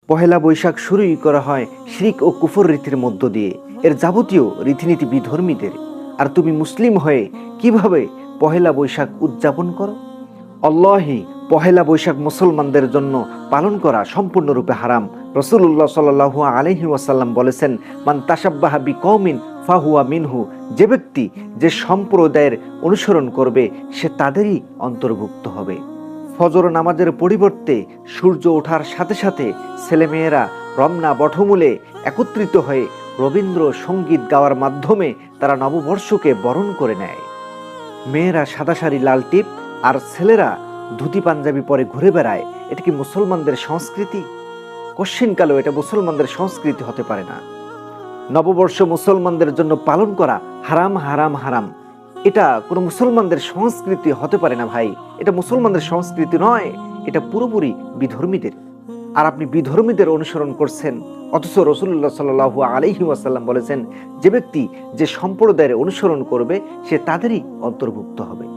পহেলা বৈশাখ শুরুই করা হয় শিরক ও কুফর রীতির মধ্য দিয়ে। এর যাবতীয় রীতিনীতি বিধর্মীদের। আর তুমি মুসলিম হয়ে কিভাবে পহেলা বৈশাখ উদযাপন করো? আল্লাহি, পহেলা বৈশাখ মুসলমানদের জন্য পালন করা সম্পূর্ণরূপে হারাম। রাসূলুল্লাহ সাল্লাল্লাহু আলাইহি ওয়াসাল্লাম বলেছেন, মান তাশাব্বাহা বিকওমিন ফাহুয়া মিনহু। যে ব্যক্তি যে সম্প্রদায়ের অনুসরণ করবে সে তাদেরই অন্তর্ভুক্ত হবে। ফজর নামাজের পরিবর্তে সূর্য ওঠার সাথে সাথে ছেলেমেয়েরা রমনা বটমূলে একত্রিত হয়ে রবীন্দ্র সঙ্গীত গাওয়ার মাধ্যমে তারা নববর্ষকে বরণ করে নেয়। মেয়েরা সাদা শাড়ি লাল টিপ আর ছেলেরা ধুতি পাঞ্জাবি পরে ঘুরে বেড়ায়। এটা কি মুসলমানদের সংস্কৃতি? কশ্চিনকালেও এটা মুসলমানদের সংস্কৃতি হতে পারে না। নববর্ষ মুসলমানদের জন্য পালন করা হারাম হারাম হারাম। এটা কোনো মুসলমানদের সংস্কৃতি হতে পারে না ভাই। এটা মুসলমানদের সংস্কৃতি নয়, এটা পুরোপুরি বিধর্মীদের। আর আপনি বিধর্মীদের অনুসরণ করছেন, অথচ রাসূলুল্লাহ সাল্লাল্লাহু আলাইহি ওয়াসাল্লাম বলেছেন, যে ব্যক্তি যে সম্প্রদায়ের অনুসরণ করবে সে তাদেরই অন্তর্ভুক্ত হবে।